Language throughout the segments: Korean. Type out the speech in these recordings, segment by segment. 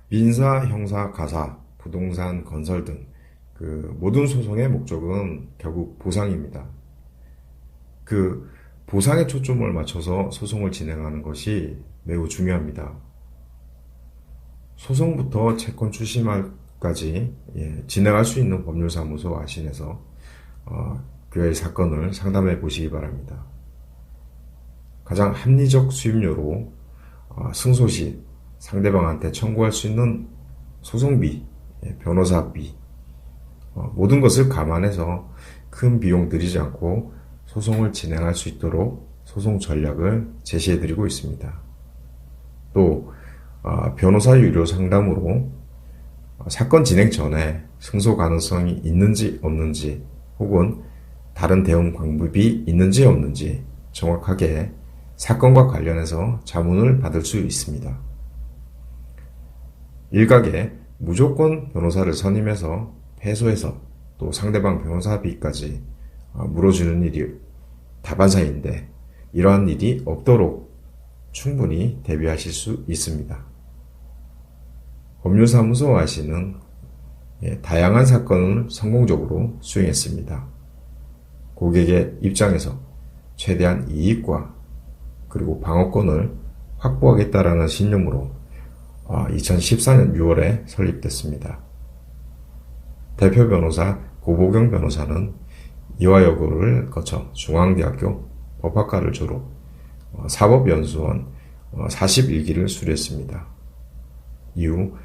민사, 형사, 가사, 부동산, 건설 등 모든 소송의 목적은 결국 보상입니다. 그 보상에 초점을 맞춰서 소송을 진행하는 것이 매우 중요합니다. 소송부터 채권 출시말까지 진행할 수 있는 법률사무소 아신에서 그의 사건을 상담해 보시기 바랍니다. 가장 합리적 수임료로 승소 시 상대방한테 청구할 수 있는 소송비, 변호사비, 모든 것을 감안해서 큰 비용 들이지 않고 소송을 진행할 수 있도록 소송 전략을 제시해드리고 있습니다. 또 변호사 유료 상담으로 사건 진행 전에 승소 가능성이 있는지 없는지 혹은 다른 대응 방법이 있는지 없는지 정확하게 사건과 관련해서 자문을 받을 수 있습니다. 일각에 무조건 변호사를 선임해서 패소해서 또 상대방 변호사비까지 물어주는 일이 다반사인데 이러한 일이 없도록 충분히 대비하실 수 있습니다. 법률사무소 아시는 다양한 사건을 성공적으로 수행했습니다. 고객의 입장에서 최대한 이익과 그리고 방어권을 확보하겠다라는 신념으로 2014년 6월에 설립됐습니다. 대표 변호사 고보경 변호사는 이화여고를 거쳐 중앙대학교 법학과를 졸업, 사법연수원 41기를 수료했습니다. 이후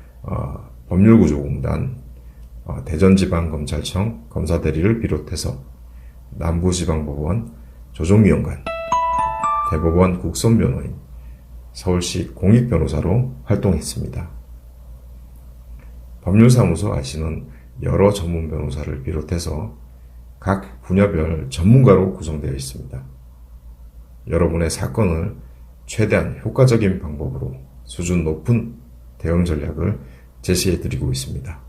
법률구조공단, 대전지방검찰청 검사대리를 비롯해서 남부지방법원 조정위원관, 대법원 국선변호인, 서울시 공익변호사로 활동했습니다. 법률사무소 아시는 여러 전문 변호사를 비롯해서 각 분야별 전문가로 구성되어 있습니다. 여러분의 사건을 최대한 효과적인 방법으로 수준 높은 대응 전략을 제시해드리고 있습니다.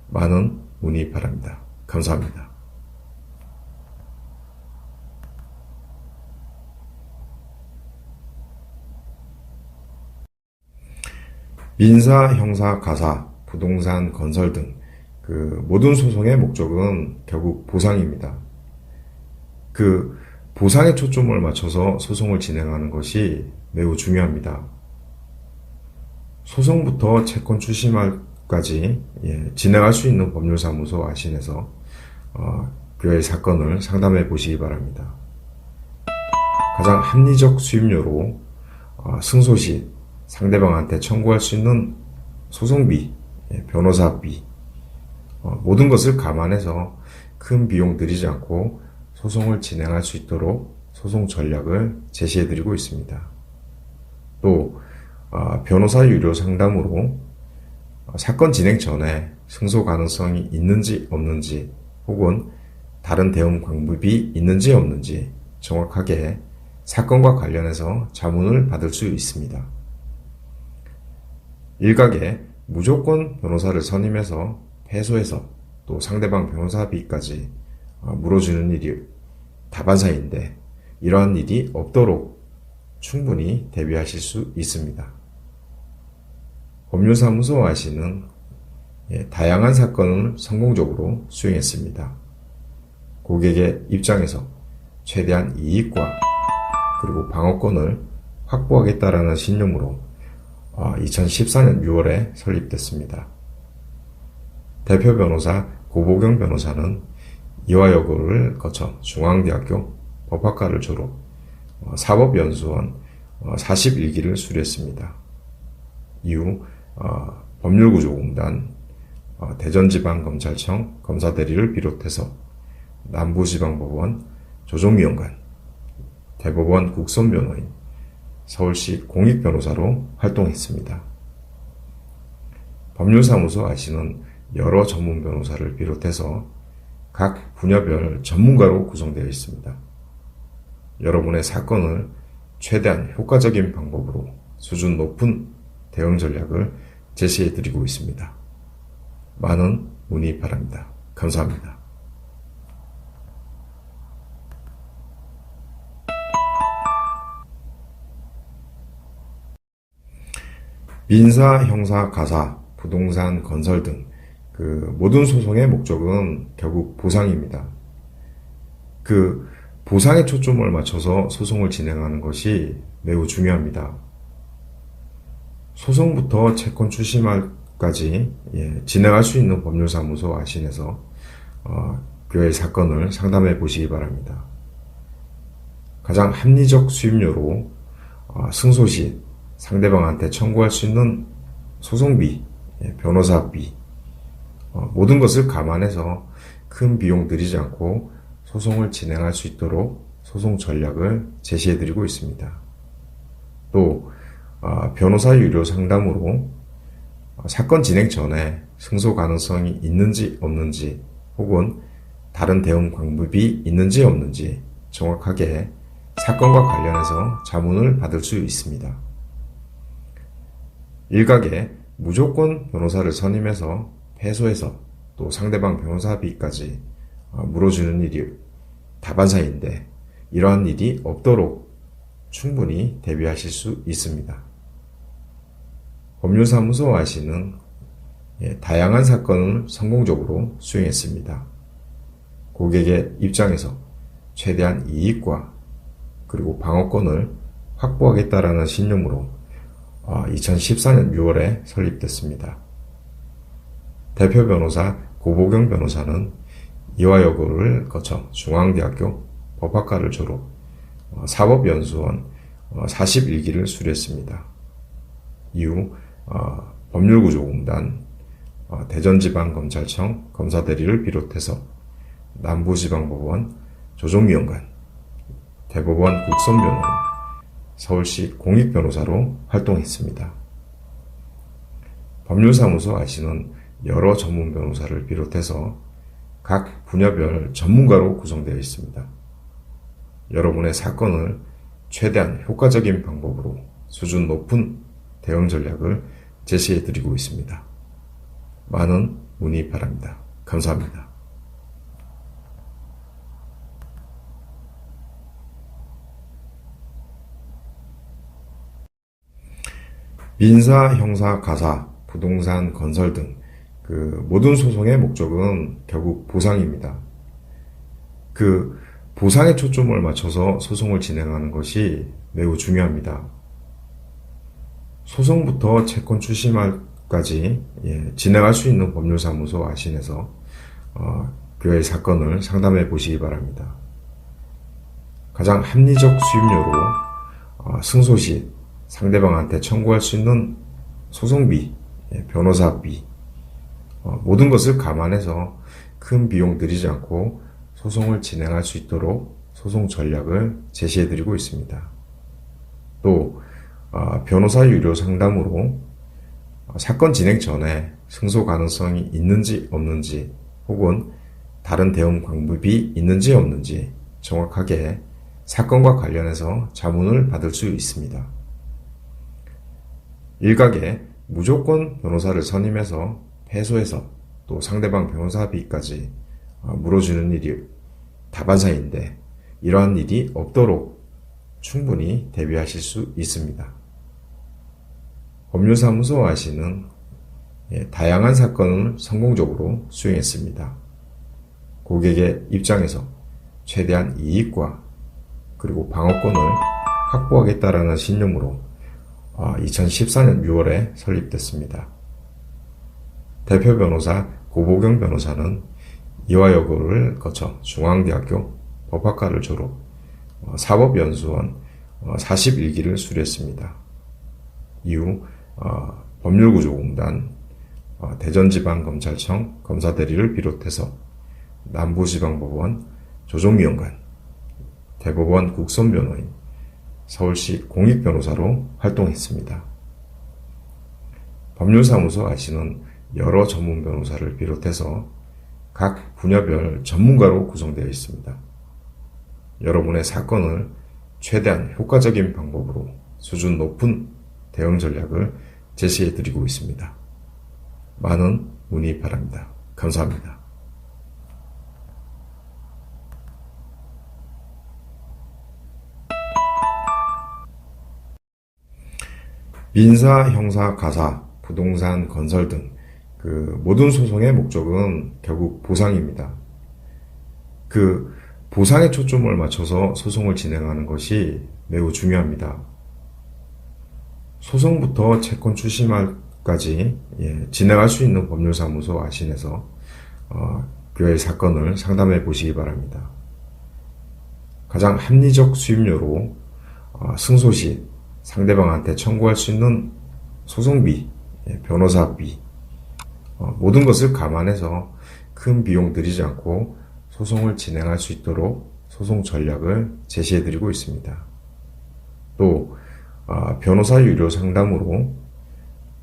많은 문의 바랍니다. 감사합니다. 민사, 형사, 가사, 부동산, 건설 등 모든 소송의 목적은 결국 보상입니다. 보상에 초점을 맞춰서 소송을 진행하는 것이 매우 중요합니다. 소송부터 채권 출시말까지 진행할 수 있는 법률사무소 아신에서 그의 사건을 상담해 보시기 바랍니다. 가장 합리적 수임료로 승소 시 상대방한테 청구할 수 있는 소송비, 변호사비, 모든 것을 감안해서 큰 비용 들이지 않고 소송을 진행할 수 있도록 소송 전략을 제시해드리고 있습니다. 또 변호사 유료 상담으로 사건 진행 전에 승소 가능성이 있는지 없는지 혹은 다른 대응 방법이 있는지 없는지 정확하게 사건과 관련해서 자문을 받을 수 있습니다. 일각에 무조건 변호사를 선임해서 패소해서 또 상대방 변호사비까지 물어주는 일이 다반사인데 이러한 일이 없도록 충분히 대비하실 수 있습니다. 법률사무소 아시는 다양한 사건을 성공적으로 수행했습니다. 고객의 입장에서 최대한 이익과 그리고 방어권을 확보하겠다라는 신념으로 2014년 6월에 설립됐습니다. 대표 변호사 고보경 변호사는 이화여고를 거쳐 중앙대학교 법학과를 졸업, 사법연수원 41기를 수료했습니다. 이후 법률구조공단, 대전지방검찰청 검사대리를 비롯해서 남부지방법원 조정위원관, 대법원 국선변호인, 서울시 공익변호사로 활동했습니다. 법률사무소 아시는 여러 전문 변호사를 비롯해서 각 분야별 전문가로 구성되어 있습니다. 여러분의 사건을 최대한 효과적인 방법으로 수준 높은 대응 전략을 제시해드리고 있습니다. 많은 문의 바랍니다. 감사합니다. 민사, 형사, 가사, 부동산, 건설 등 모든 소송의 목적은 결국 보상입니다. 보상에 초점을 맞춰서 소송을 진행하는 것이 매우 중요합니다. 소송부터 채권 추심까지 진행할 수 있는 법률사무소 아신에서 교회 사건을 상담해 보시기 바랍니다. 가장 합리적 수임료로 승소 시 상대방한테 청구할 수 있는 소송비, 변호사비, 모든 것을 감안해서 큰 비용 들이지 않고 소송을 진행할 수 있도록 소송 전략을 제시해 드리고 있습니다. 또 변호사 유료 상담으로 사건 진행 전에 승소 가능성이 있는지 없는지 혹은 다른 대응 방법이 있는지 없는지 정확하게 사건과 관련해서 자문을 받을 수 있습니다. 일각에 무조건 변호사를 선임해서 패소해서 또 상대방 변호사비까지 물어주는 일이 다반사인데 이러한 일이 없도록 충분히 대비하실 수 있습니다. 법률사무소 아시는 다양한 사건을 성공적으로 수행했습니다. 고객의 입장에서 최대한 이익과 그리고 방어권을 확보하겠다라는 신념으로 2014년 6월에 설립됐습니다. 대표 변호사 고보경 변호사는 이화여고를 거쳐 중앙대학교 법학과를 졸업, 사법연수원 41기를 수료했습니다. 이후 법률구조공단, 대전지방검찰청 검사대리를 비롯해서 남부지방법원 조정위원관, 대법원 국선변호인, 서울시 공익변호사로 활동했습니다. 법률사무소 아시는 여러 전문 변호사를 비롯해서 각 분야별 전문가로 구성되어 있습니다. 여러분의 사건을 최대한 효과적인 방법으로 수준 높은 대응 전략을 제시해 드리고 있습니다. 많은 문의 바랍니다. 감사합니다. 민사, 형사, 가사, 부동산, 건설 등 모든 소송의 목적은 결국 보상입니다. 보상에 초점을 맞춰서 소송을 진행하는 것이 매우 중요합니다. 소송부터 채권 추심까지 진행할 수 있는 법률사무소 아신에서 교회 사건을 상담해 보시기 바랍니다. 가장 합리적 수임료로 승소 시 상대방한테 청구할 수 있는 소송비, 변호사비, 모든 것을 감안해서 큰 비용 들이지 않고 소송을 진행할 수 있도록 소송 전략을 제시해 드리고 있습니다. 또 변호사 유료 상담으로 사건 진행 전에 승소 가능성이 있는지 없는지 혹은 다른 대응 방법이 있는지 없는지 정확하게 사건과 관련해서 자문을 받을 수 있습니다. 일각에 무조건 변호사를 선임해서 패소해서 또 상대방 변호사비까지 물어주는 일이 다반사인데 이러한 일이 없도록 충분히 대비하실 수 있습니다. 법률사무소 아시는 다양한 사건을 성공적으로 수행했습니다. 고객의 입장에서 최대한 이익과 그리고 방어권을 확보하겠다라는 신념으로 2014년 6월에 설립됐습니다. 대표 변호사 고보경 변호사는 이화여고를 거쳐 중앙대학교 법학과를 졸업, 사법연수원 41기를 수료했습니다. 이후 법률구조공단, 대전지방검찰청 검사대리를 비롯해서 남부지방법원 조정위원관, 대법원 국선변호인, 서울시 공익변호사로 활동했습니다. 법률사무소 아시는 여러 전문 변호사를 비롯해서 각 분야별 전문가로 구성되어 있습니다. 여러분의 사건을 최대한 효과적인 방법으로 수준 높은 대응 전략을 제시해 드리고 있습니다. 많은 문의 바랍니다. 감사합니다. 민사, 형사, 가사, 부동산, 건설 등 모든 소송의 목적은 결국 보상입니다. 그 보상에 초점을 맞춰서 소송을 진행하는 것이 매우 중요합니다. 소송부터 채권 출시말까지 진행할 수 있는 법률사무소 아신에서 교회 사건을 상담해 보시기 바랍니다. 가장 합리적 수임료로 승소 시 상대방한테 청구할 수 있는 소송비, 변호사비, 모든 것을 감안해서 큰 비용 들이지 않고 소송을 진행할 수 있도록 소송 전략을 제시해드리고 있습니다. 또 변호사 유료 상담으로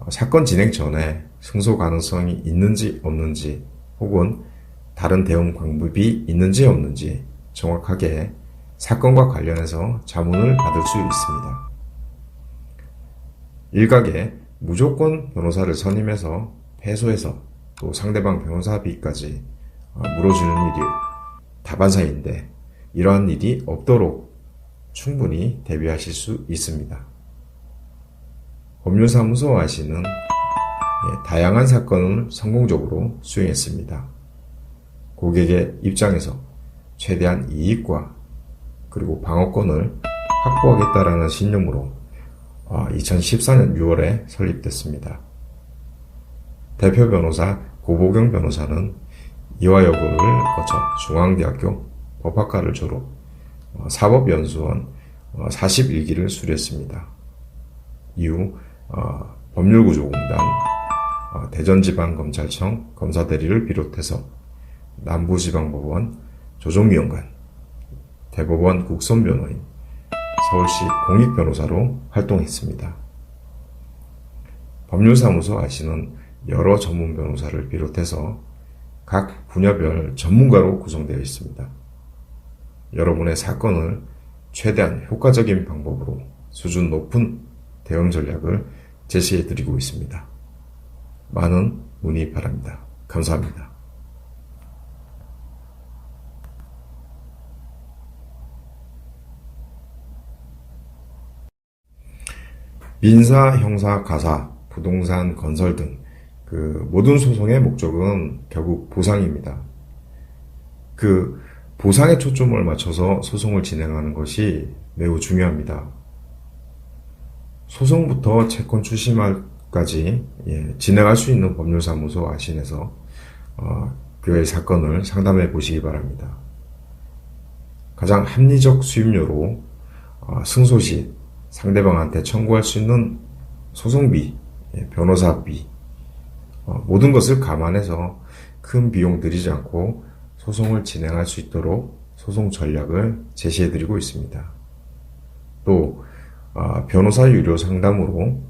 사건 진행 전에 승소 가능성이 있는지 없는지 혹은 다른 대응 방법이 있는지 없는지 정확하게 사건과 관련해서 자문을 받을 수 있습니다. 일각에 무조건 변호사를 선임해서 패소해서 또 상대방 변호사비까지 물어주는 일이 다반사인데 이러한 일이 없도록 충분히 대비하실 수 있습니다. 법률사무소 아시는 다양한 사건을 성공적으로 수행했습니다. 고객의 입장에서 최대한 이익과 그리고 방어권을 확보하겠다라는 신념으로 2014년 6월에 설립됐습니다. 대표 변호사 고보경 변호사는 이화여고를 거쳐 중앙대학교 법학과를 졸업, 사법연수원 41기를 수료했습니다. 이후 법률구조공단, 대전지방검찰청 검사대리를 비롯해서 남부지방법원 조정위원관, 대법원 국선변호인, 서울시 공익변호사로 활동했습니다. 법률사무소 아시는 여러 전문 변호사를 비롯해서 각 분야별 전문가로 구성되어 있습니다. 여러분의 사건을 최대한 효과적인 방법으로 수준 높은 대응 전략을 제시해드리고 있습니다. 많은 문의 바랍니다. 감사합니다. 민사, 형사, 가사, 부동산, 건설 등 모든 소송의 목적은 결국 보상입니다. 보상에 초점을 맞춰서 소송을 진행하는 것이 매우 중요합니다. 소송부터 채권 출시말까지 진행할 수 있는 법률사무소 아신에서 교회 사건을 상담해 보시기 바랍니다. 가장 합리적 수임료로 승소 시 상대방한테 청구할 수 있는 소송비, 변호사비, 모든 것을 감안해서 큰 비용 들이지 않고 소송을 진행할 수 있도록 소송 전략을 제시해드리고 있습니다. 또 변호사 유료 상담으로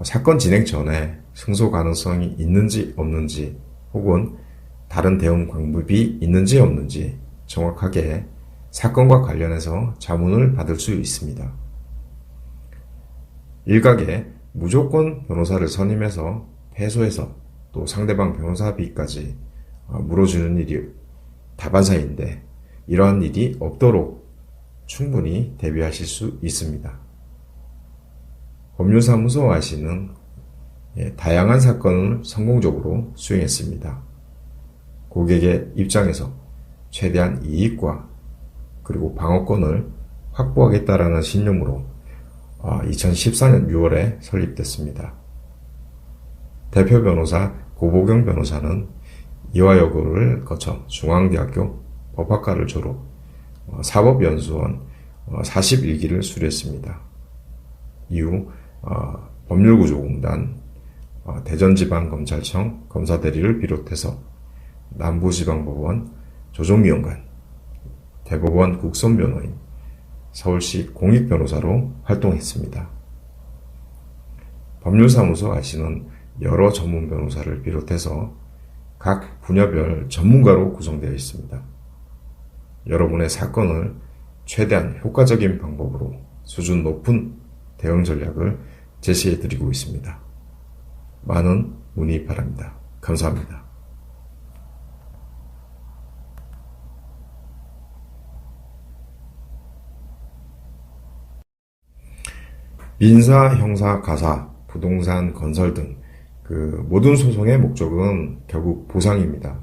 사건 진행 전에 승소 가능성이 있는지 없는지 혹은 다른 대응 방법이 있는지 없는지 정확하게 사건과 관련해서 자문을 받을 수 있습니다. 일각에 무조건 변호사를 선임해서 패소해서 또 상대방 변호사비까지 물어주는 일이 다반사인데 이러한 일이 없도록 충분히 대비하실 수 있습니다. 법률사무소 아시는 다양한 사건을 성공적으로 수행했습니다. 고객의 입장에서 최대한 이익과 그리고 방어권을 확보하겠다라는 신념으로 2014년 6월에 설립됐습니다. 대표 변호사 고보경 변호사는 이화여고를 거쳐 중앙대학교 법학과를 졸업, 사법연수원 41기를 수료했습니다. 이후 법률구조공단, 대전지방검찰청 검사대리를 비롯해서 남부지방법원 조정위원관, 대법원 국선변호인, 서울시 공익변호사로 활동했습니다. 법률사무소 아시는 여러 전문 변호사를 비롯해서 각 분야별 전문가로 구성되어 있습니다. 여러분의 사건을 최대한 효과적인 방법으로 수준 높은 대응 전략을 제시해드리고 있습니다. 많은 문의 바랍니다. 감사합니다. 민사, 형사, 가사, 부동산, 건설 등 그 모든 소송의 목적은 결국 보상입니다.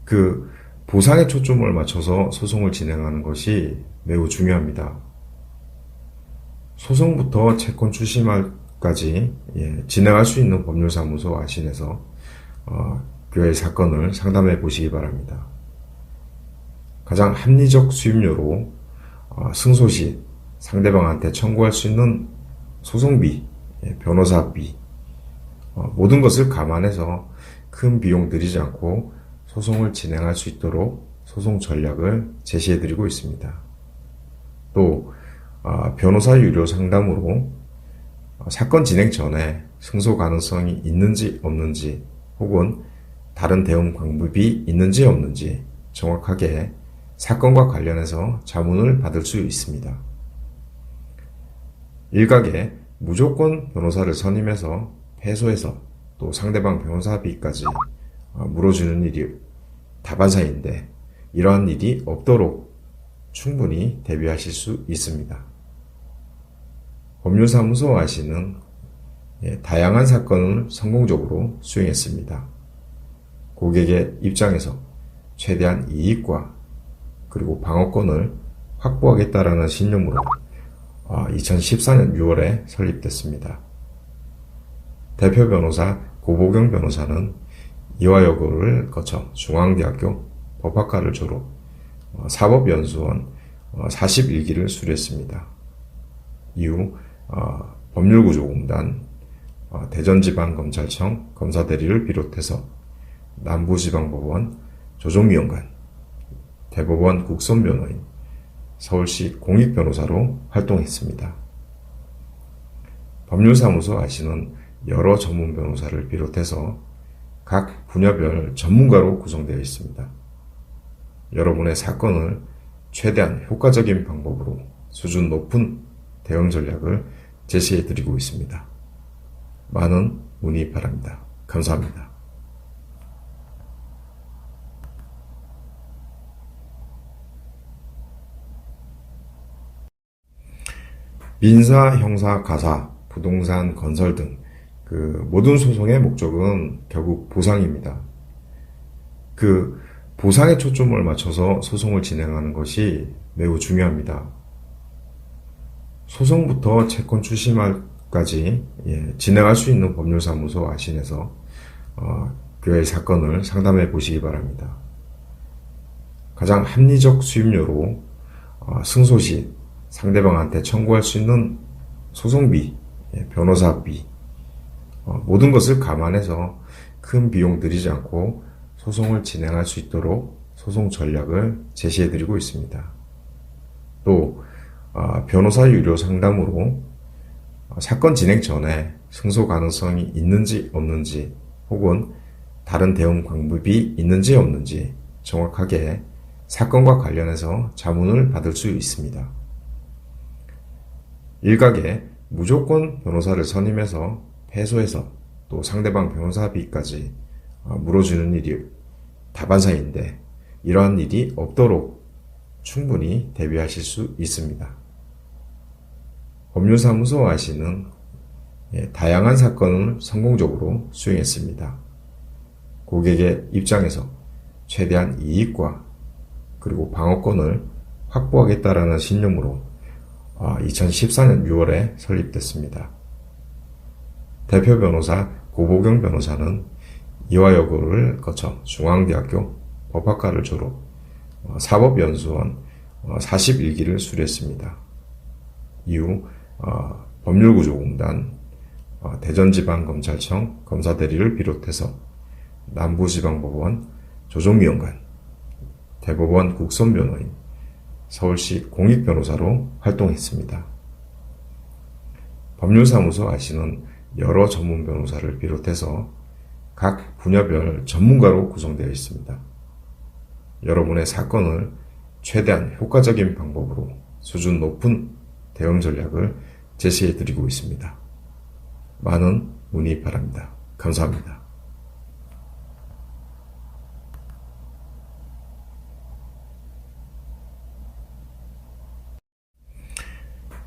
그 보상에 초점을 맞춰서 소송을 진행하는 것이 매우 중요합니다. 소송부터 채권 추심까지 진행할 수 있는 법률사무소 아신에서 교회 사건을 상담해 보시기 바랍니다. 가장 합리적 수임료로 승소 시 상대방한테 청구할 수 있는 소송비, 변호사비, 모든 것을 감안해서 큰 비용 들이지 않고 소송을 진행할 수 있도록 소송 전략을 제시해 드리고 있습니다. 또 변호사 유료 상담으로 사건 진행 전에 승소 가능성이 있는지 없는지 혹은 다른 대응 방법이 있는지 없는지 정확하게 사건과 관련해서 자문을 받을 수 있습니다. 일각에 무조건 변호사를 선임해서 패소해서 또 상대방 변호사비까지 물어주는 일이 다반사인데 이러한 일이 없도록 충분히 대비하실 수 있습니다. 법률사무소 아시는 다양한 사건을 성공적으로 수행했습니다. 고객의 입장에서 최대한 이익과 그리고 방어권을 확보하겠다라는 신념으로 2014년 6월에 설립됐습니다. 대표 변호사 고보경 변호사는 이화여고를 거쳐 중앙대학교 법학과를 졸업, 사법연수원 41기를 수료했습니다. 이후 법률구조공단, 대전지방검찰청 검사대리를 비롯해서 남부지방법원 조정위원관, 대법원 국선변호인, 서울시 공익변호사로 활동했습니다. 법률사무소 아시는 여러 전문 변호사를 비롯해서 각 분야별 전문가로 구성되어 있습니다. 여러분의 사건을 최대한 효과적인 방법으로 수준 높은 대응 전략을 제시해 드리고 있습니다. 많은 문의 바랍니다. 감사합니다. 민사, 형사, 가사, 부동산, 건설 등 그 모든 소송의 목적은 결국 보상입니다. 그 보상에 초점을 맞춰서 소송을 진행하는 것이 매우 중요합니다. 소송부터 채권 추심까지 진행할 수 있는 법률사무소 아신에서 교회 사건을 상담해 보시기 바랍니다. 가장 합리적 수임료로 승소 시 상대방한테 청구할 수 있는 소송비, 변호사비, 모든 것을 감안해서 큰 비용 들이지 않고 소송을 진행할 수 있도록 소송 전략을 제시해 드리고 있습니다. 또 변호사 유료 상담으로 사건 진행 전에 승소 가능성이 있는지 없는지 혹은 다른 대응 방법이 있는지 없는지 정확하게 사건과 관련해서 자문을 받을 수 있습니다. 일각에 무조건 변호사를 선임해서 패소해서 또 상대방 변호사비까지 물어주는 일이 다반사인데 이러한 일이 없도록 충분히 대비하실 수 있습니다. 법률사무소 아시는 다양한 사건을 성공적으로 수행했습니다. 고객의 입장에서 최대한 이익과 그리고 방어권을 확보하겠다라는 신념으로 2014년 6월에 설립됐습니다. 대표 변호사 고보경 변호사는 이화여고를 거쳐 중앙대학교 법학과를 졸업, 사법연수원 41기를 수료했습니다. 이후 법률구조공단, 대전지방검찰청 검사대리를 비롯해서 남부지방법원 조정위원관, 대법원 국선변호인, 서울시 공익변호사로 활동했습니다. 법률사무소 아시는 여러 전문 변호사를 비롯해서 각 분야별 전문가로 구성되어 있습니다. 여러분의 사건을 최대한 효과적인 방법으로 수준 높은 대응 전략을 제시해 드리고 있습니다. 많은 문의 바랍니다. 감사합니다.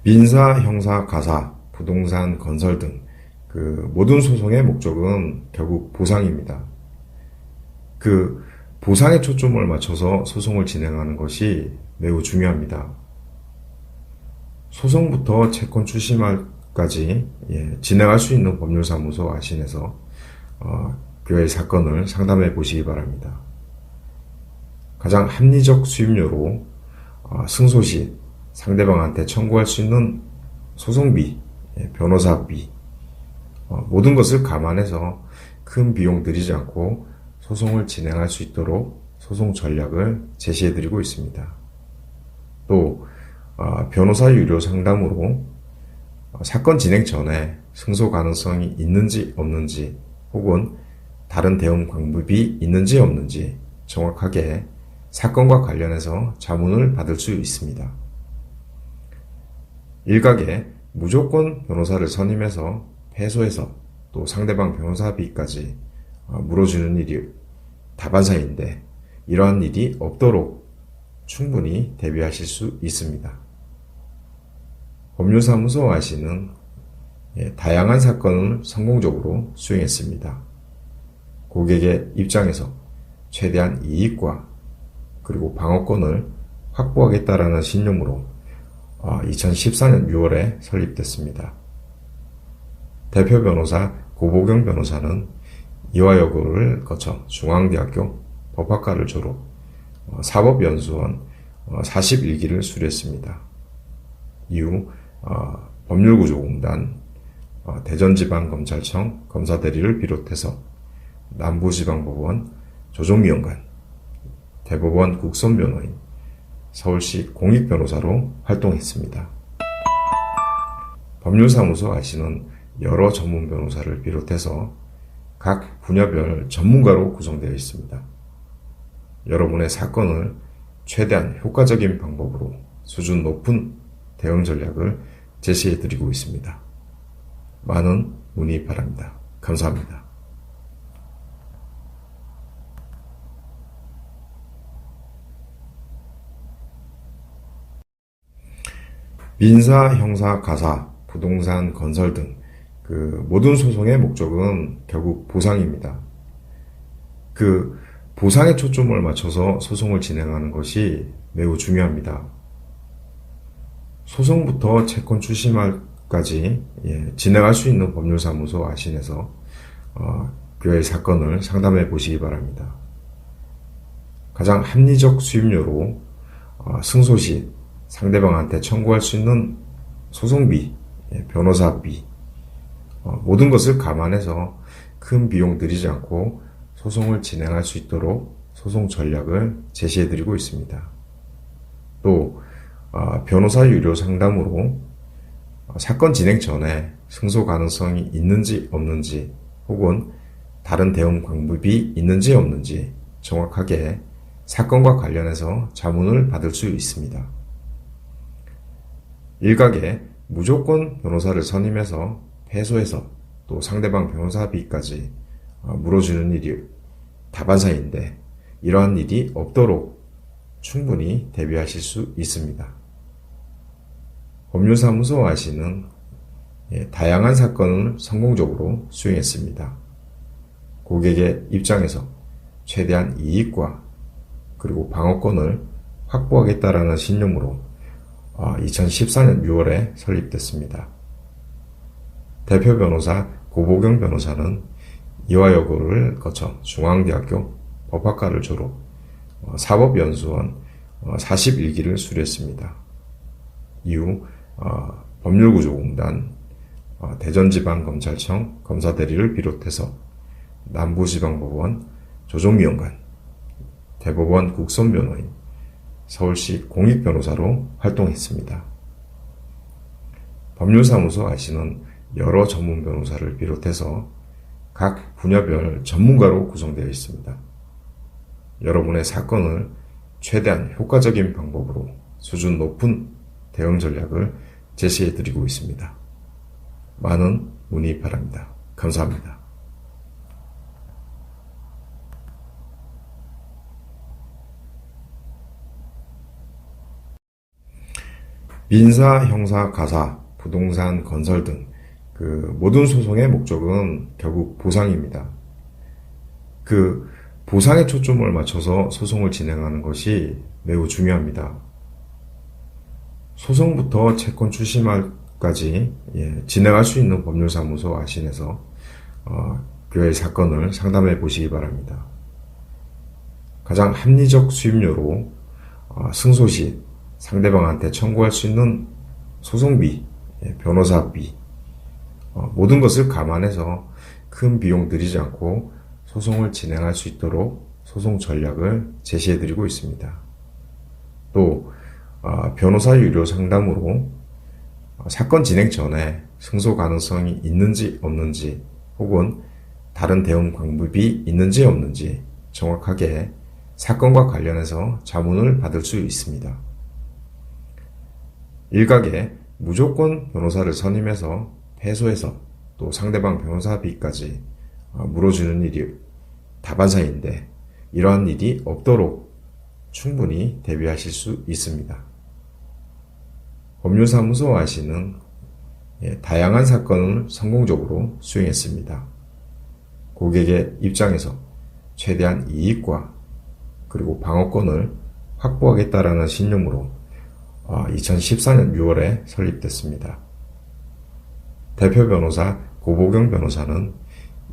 민사, 형사, 가사, 부동산, 건설 등 모든 소송의 목적은 결국 보상입니다. 그 보상에 초점을 맞춰서 소송을 진행하는 것이 매우 중요합니다. 소송부터 채권 출시말까지 진행할 수 있는 법률사무소 아신에서 교회 사건을 상담해 보시기 바랍니다. 가장 합리적 수임료로 승소 시 상대방한테 청구할 수 있는 소송비, 변호사비, 모든 것을 감안해서 큰 비용 들이지 않고 소송을 진행할 수 있도록 소송 전략을 제시해드리고 있습니다. 또 변호사 유료 상담으로 사건 진행 전에 승소 가능성이 있는지 없는지 혹은 다른 대응 방법이 있는지 없는지 정확하게 사건과 관련해서 자문을 받을 수 있습니다. 일각에 무조건 변호사를 선임해서 패소해서 또 상대방 변호사비까지 물어주는 일이 다반사인데 이러한 일이 없도록 충분히 대비하실 수 있습니다. 법률사무소 아시는 다양한 사건을 성공적으로 수행했습니다. 고객의 입장에서 최대한 이익과 그리고 방어권을 확보하겠다라는 신념으로 2014년 6월에 설립됐습니다. 대표 변호사 고보경 변호사는 이화여고를 거쳐 중앙대학교 법학과를 졸업, 사법연수원 41기를 수료했습니다. 이후 법률구조공단, 대전지방검찰청 검사대리를 비롯해서 남부지방법원 조정위원관, 대법원 국선변호인, 서울시 공익변호사로 활동했습니다. 법률사무소 아시는 여러 전문 변호사를 비롯해서 각 분야별 전문가로 구성되어 있습니다. 여러분의 사건을 최대한 효과적인 방법으로 수준 높은 대응 전략을 제시해드리고 있습니다. 많은 문의 바랍니다. 감사합니다. 민사, 형사, 가사, 부동산, 건설 등 모든 소송의 목적은 결국 보상입니다. 보상에 초점을 맞춰서 소송을 진행하는 것이 매우 중요합니다. 소송부터 채권 출시말까지 진행할 수 있는 법률사무소 아신에서 교회 사건을 상담해 보시기 바랍니다. 가장 합리적 수임료로 승소 시 상대방한테 청구할 수 있는 소송비, 변호사비, 모든 것을 감안해서 큰 비용 들이지 않고 소송을 진행할 수 있도록 소송 전략을 제시해드리고 있습니다. 또 변호사 유료 상담으로 사건 진행 전에 승소 가능성이 있는지 없는지 혹은 다른 대응 방법이 있는지 없는지 정확하게 사건과 관련해서 자문을 받을 수 있습니다. 일각에 무조건 변호사를 선임해서 패소해서 또 상대방 변호사비까지 물어주는 일이 다반사인데 이러한 일이 없도록 충분히 대비하실 수 있습니다. 법률사무소 아시는 다양한 사건을 성공적으로 수행했습니다. 고객의 입장에서 최대한 이익과 그리고 방어권을 확보하겠다라는 신념으로 2014년 6월에 설립됐습니다. 대표 변호사 고보경 변호사는 이화여고를 거쳐 중앙대학교 법학과를 졸업, 사법연수원 41기를 수료했습니다. 이후 법률구조공단, 대전지방검찰청 검사대리를 비롯해서 남부지방법원 조정위원관, 대법원 국선변호인, 서울시 공익변호사로 활동했습니다. 법률사무소 아시는 여러 전문 변호사를 비롯해서 각 분야별 전문가로 구성되어 있습니다. 여러분의 사건을 최대한 효과적인 방법으로 수준 높은 대응 전략을 제시해드리고 있습니다. 많은 문의 바랍니다. 감사합니다. 민사, 형사, 가사, 부동산, 건설 등 모든 소송의 목적은 결국 보상입니다. 그 보상에 초점을 맞춰서 소송을 진행하는 것이 매우 중요합니다. 소송부터 채권 출심까지 진행할 수 있는 법률사무소 아신에서 교회 사건을 상담해 보시기 바랍니다. 가장 합리적 수임료로 승소 시 상대방한테 청구할 수 있는 소송비, 변호사비, 모든 것을 감안해서 큰 비용 들이지 않고 소송을 진행할 수 있도록 소송 전략을 제시해드리고 있습니다. 또 변호사 유료 상담으로 사건 진행 전에 승소 가능성이 있는지 없는지 혹은 다른 대응 방법이 있는지 없는지 정확하게 사건과 관련해서 자문을 받을 수 있습니다. 일각에 무조건 변호사를 선임해서 패소해서 또 상대방 변호사비까지 물어주는 일이 다반사인데 이러한 일이 없도록 충분히 대비하실 수 있습니다. 법률사무소 아시는 다양한 사건을 성공적으로 수행했습니다. 고객의 입장에서 최대한 이익과 그리고 방어권을 확보하겠다라는 신념으로 2014년 6월에 설립됐습니다. 대표 변호사 고보경 변호사는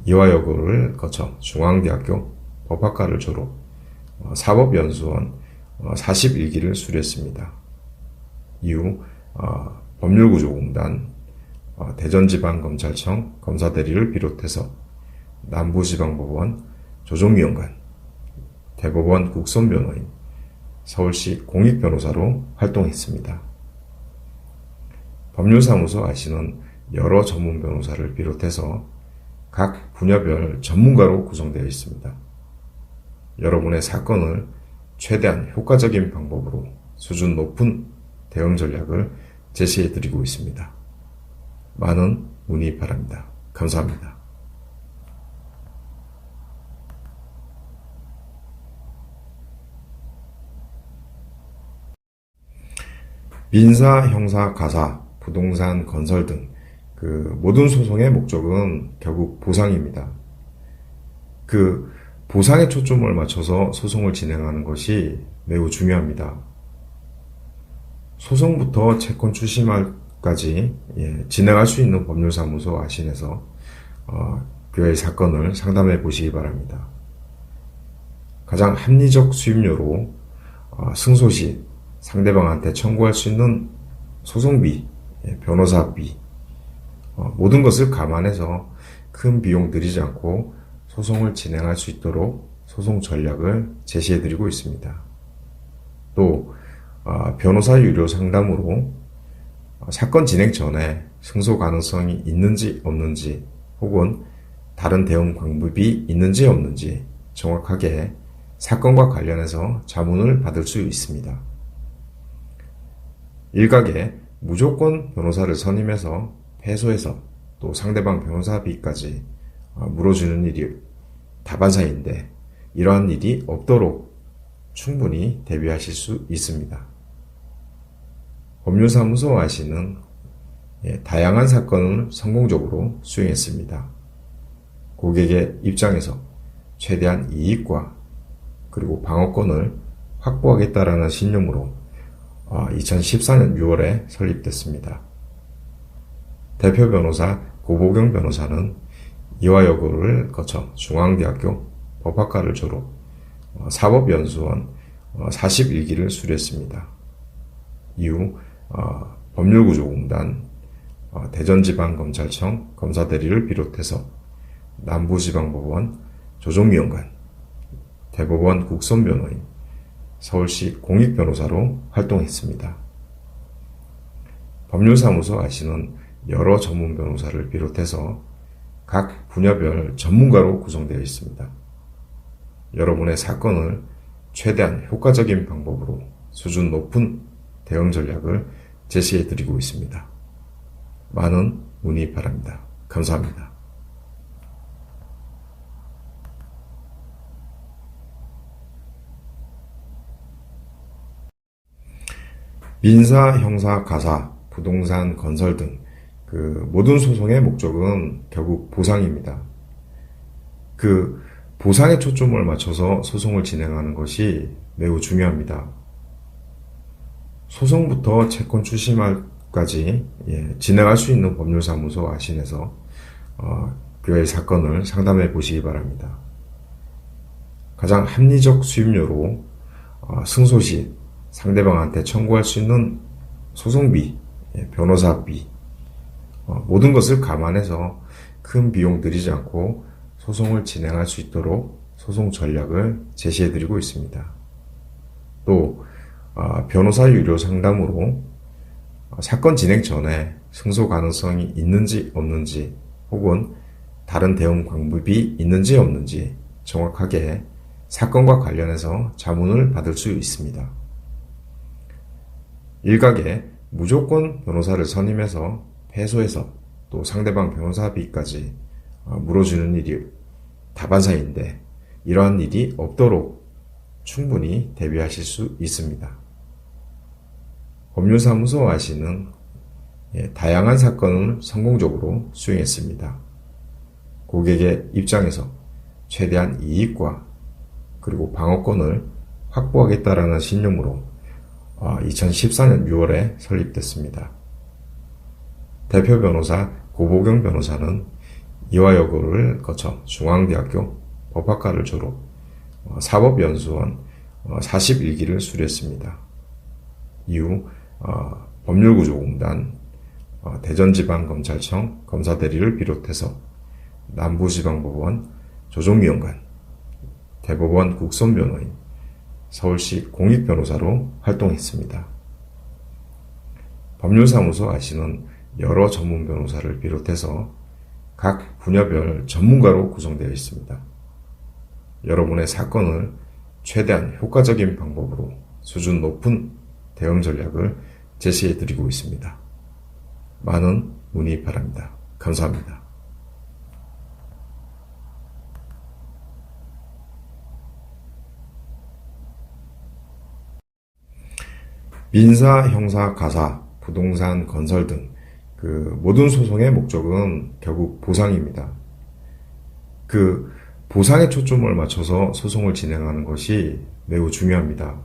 이화여고를 거쳐 중앙대학교 법학과를 졸업, 사법연수원 41기를 수료했습니다. 이후 법률구조공단, 대전지방검찰청 검사대리를 비롯해서 남부지방법원 조정위원관, 대법원 국선변호인, 서울시 공익변호사로 활동했습니다. 법률사무소 아시는 여러 전문 변호사를 비롯해서 각 분야별 전문가로 구성되어 있습니다. 여러분의 사건을 최대한 효과적인 방법으로 수준 높은 대응 전략을 제시해드리고 있습니다. 많은 문의 바랍니다. 감사합니다. 민사, 형사, 가사, 부동산, 건설 등 모든 소송의 목적은 결국 보상입니다. 보상에 초점을 맞춰서 소송을 진행하는 것이 매우 중요합니다. 소송부터 채권 출심까지 진행할 수 있는 법률사무소 아신에서 교회 사건을 상담해 보시기 바랍니다. 가장 합리적 수임료로 승소 시 상대방한테 청구할 수 있는 소송비, 변호사비, 모든 것을 감안해서 큰 비용 들이지 않고 소송을 진행할 수 있도록 소송 전략을 제시해드리고 있습니다. 또 변호사 유료 상담으로 사건 진행 전에 승소 가능성이 있는지 없는지 혹은 다른 대응 방법이 있는지 없는지 정확하게 사건과 관련해서 자문을 받을 수 있습니다. 일각에 무조건 변호사를 선임해서 패소해서 또 상대방 변호사비까지 물어주는 일이 다반사인데 이러한 일이 없도록 충분히 대비하실 수 있습니다. 법률사무소 아시는 다양한 사건을 성공적으로 수행했습니다. 고객의 입장에서 최대한 이익과 그리고 방어권을 확보하겠다라는 신념으로 2014년 6월에 설립됐습니다. 대표 변호사 고보경 변호사는 이화여고를 거쳐 중앙대학교 법학과를 졸업, 사법연수원 41기를 수료했습니다. 이후 법률구조공단, 대전지방검찰청 검사대리를 비롯해서 남부지방법원 조정위원관, 대법원 국선변호인, 서울시 공익변호사로 활동했습니다. 법률사무소 아시는 여러 전문 변호사를 비롯해서 각 분야별 전문가로 구성되어 있습니다. 여러분의 사건을 최대한 효과적인 방법으로 수준 높은 대응 전략을 제시해드리고 있습니다. 많은 문의 바랍니다. 감사합니다. 민사, 형사, 가사, 부동산, 건설 등 모든 소송의 목적은 결국 보상입니다. 그 보상에 초점을 맞춰서 소송을 진행하는 것이 매우 중요합니다. 소송부터 채권 추심까지 진행할 수 있는 법률사무소 아신에서 교회 사건을 상담해 보시기 바랍니다. 가장 합리적 수임료로 승소 시 상대방한테 청구할 수 있는 소송비, 변호사비, 모든 것을 감안해서 큰 비용 들이지 않고 소송을 진행할 수 있도록 소송 전략을 제시해드리고 있습니다. 또 변호사 유료 상담으로 사건 진행 전에 승소 가능성이 있는지 없는지 혹은 다른 대응 방법이 있는지 없는지 정확하게 사건과 관련해서 자문을 받을 수 있습니다. 일각에 무조건 변호사를 선임해서 패소해서 또 상대방 변호사비까지 물어주는 일이 다반사인데 이러한 일이 없도록 충분히 대비하실 수 있습니다. 법률사무소 아시는 다양한 사건을 성공적으로 수행했습니다. 고객의 입장에서 최대한 이익과 그리고 방어권을 확보하겠다라는 신념으로 2014년 6월에 설립됐습니다. 대표 변호사 고보경 변호사는 이화여고를 거쳐 중앙대학교 법학과를 졸업, 사법연수원 41기를 수료했습니다. 이후 법률구조공단, 대전지방검찰청 검사대리를 비롯해서 남부지방법원 조정위원관, 대법원 국선변호인, 서울시 공익변호사로 활동했습니다. 법률사무소 아시는 여러 전문 변호사를 비롯해서 각 분야별 전문가로 구성되어 있습니다. 여러분의 사건을 최대한 효과적인 방법으로 수준 높은 대응 전략을 제시해드리고 있습니다. 많은 문의 바랍니다. 감사합니다. 민사, 형사, 가사, 부동산, 건설 등 모든 소송의 목적은 결국 보상입니다. 보상에 초점을 맞춰서 소송을 진행하는 것이 매우 중요합니다.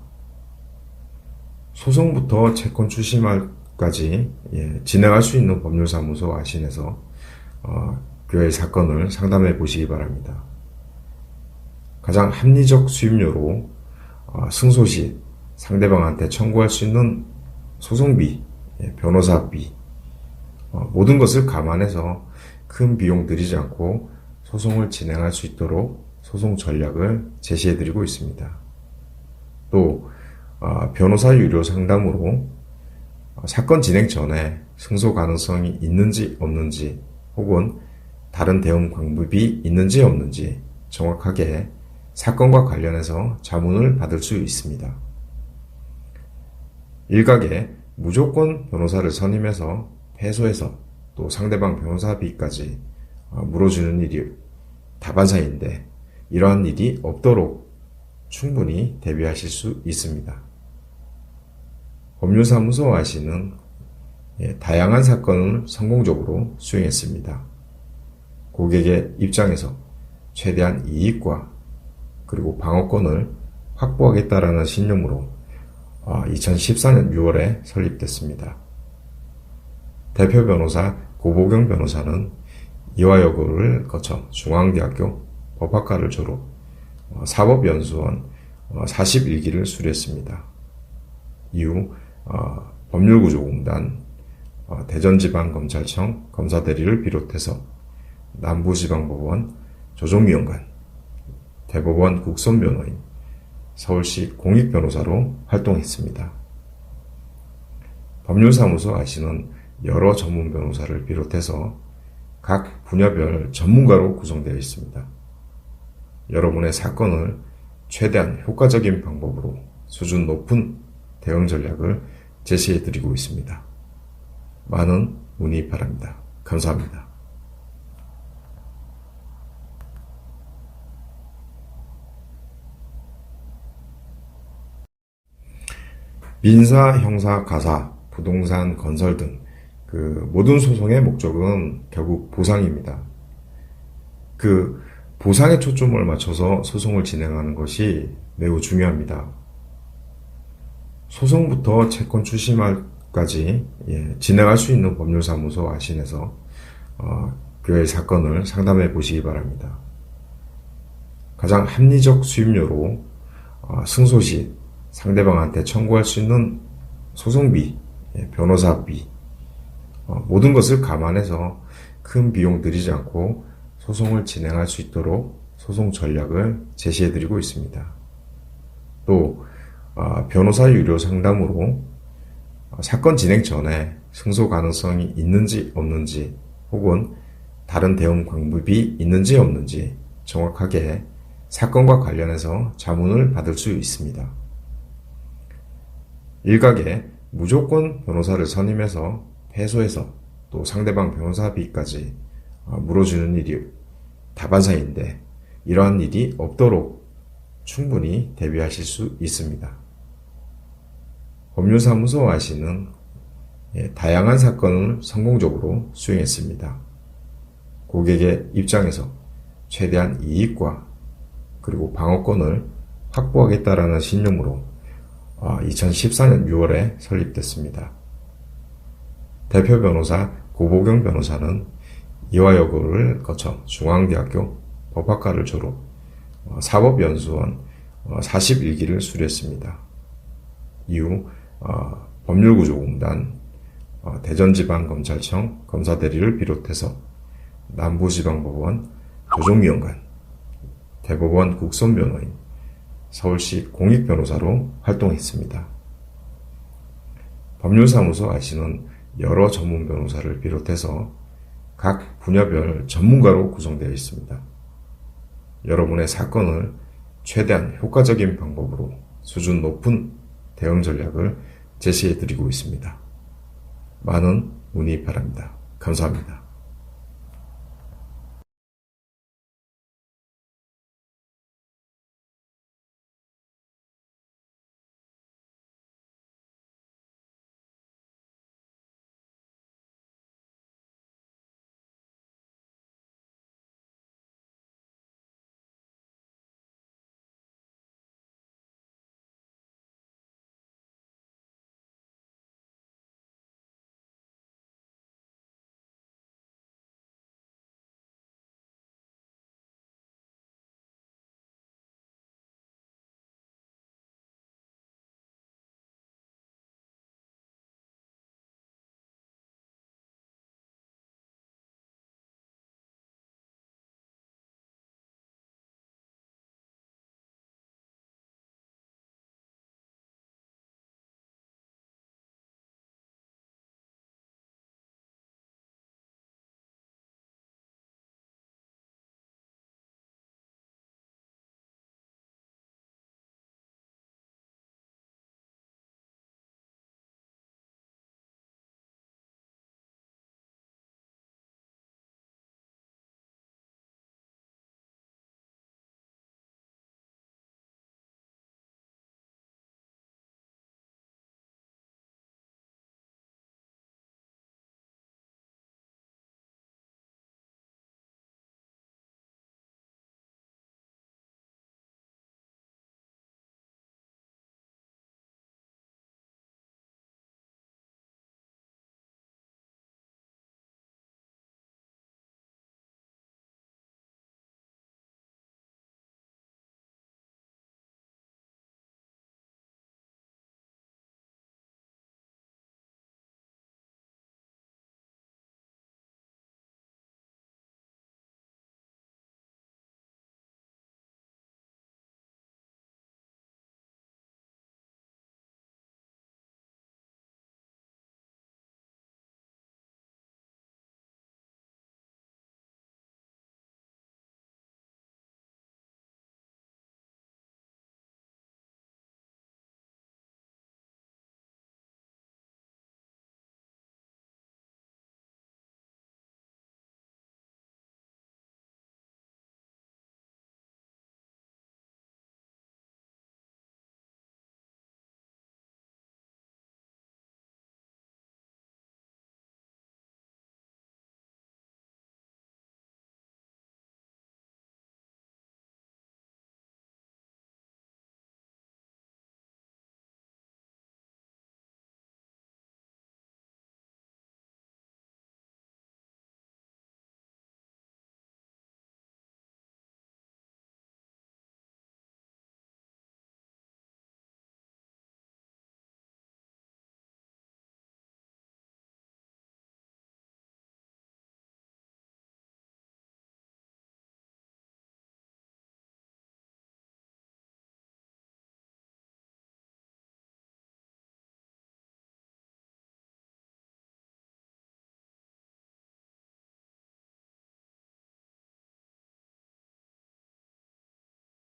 소송부터 채권 추심까지 진행할 수 있는 법률사무소 아신에서 교회 사건을 상담해 보시기 바랍니다. 가장 합리적 수임료로 승소 시 상대방한테 청구할 수 있는 소송비, 변호사비, 모든 것을 감안해서 큰 비용 들이지 않고 소송을 진행할 수 있도록 소송 전략을 제시해드리고 있습니다. 또 변호사 유료 상담으로 사건 진행 전에 승소 가능성이 있는지 없는지 혹은 다른 대응 방법이 있는지 없는지 정확하게 사건과 관련해서 자문을 받을 수 있습니다. 일각에 무조건 변호사를 선임해서 패소해서 또 상대방 변호사비까지 물어주는 일이 다반사인데 이러한 일이 없도록 충분히 대비하실 수 있습니다. 법률사무소 아시는 다양한 사건을 성공적으로 수행했습니다. 고객의 입장에서 최대한 이익과 그리고 방어권을 확보하겠다라는 신념으로 2014년 6월에 설립됐습니다. 대표 변호사 고보경 변호사는 이화여고를 거쳐 중앙대학교 법학과를 졸업, 사법연수원 41기를 수료했습니다. 이후 법률구조공단, 대전지방검찰청 검사대리를 비롯해서 남부지방법원 조정위원관, 대법원 국선변호인, 서울시 공익변호사로 활동했습니다. 법률사무소 아시는 여러 전문 변호사를 비롯해서 각 분야별 전문가로 구성되어 있습니다. 여러분의 사건을 최대한 효과적인 방법으로 수준 높은 대응 전략을 제시해드리고 있습니다. 많은 문의 바랍니다. 감사합니다. 민사, 형사, 가사, 부동산, 건설 등 그 모든 소송의 목적은 결국 보상입니다. 그 보상에 초점을 맞춰서 소송을 진행하는 것이 매우 중요합니다. 소송부터 채권 출심까지 진행할 수 있는 법률사무소 아신에서 그의 사건을 상담해 보시기 바랍니다. 가장 합리적 수임료로 승소 시 상대방한테 청구할 수 있는 소송비, 변호사비, 모든 것을 감안해서 큰 비용 들이지 않고 소송을 진행할 수 있도록 소송 전략을 제시해드리고 있습니다. 또 변호사 유료 상담으로 사건 진행 전에 승소 가능성이 있는지 없는지 혹은 다른 대응 방법이 있는지 없는지 정확하게 사건과 관련해서 자문을 받을 수 있습니다. 일각에 무조건 변호사를 선임해서 패소해서 또 상대방 변호사비까지 물어주는 일이 다반사인데 이러한 일이 없도록 충분히 대비하실 수 있습니다. 법률사무소 아시는 다양한 사건을 성공적으로 수행했습니다. 고객의 입장에서 최대한 이익과 그리고 방어권을 확보하겠다라는 신념으로 2014년 6월에 설립됐습니다. 대표 변호사 고보경 변호사는 이화여고를 거쳐 중앙대학교 법학과를 졸업, 사법연수원 41기를 수료했습니다. 이후 법률구조공단, 대전지방검찰청 검사대리를 비롯해서 남부지방법원 조정위원관, 대법원 국선변호인, 서울시 공익변호사로 활동했습니다. 법률사무소 아시는 여러 전문 변호사를 비롯해서 각 분야별 전문가로 구성되어 있습니다. 여러분의 사건을 최대한 효과적인 방법으로 수준 높은 대응 전략을 제시해 드리고 있습니다. 많은 문의 바랍니다. 감사합니다.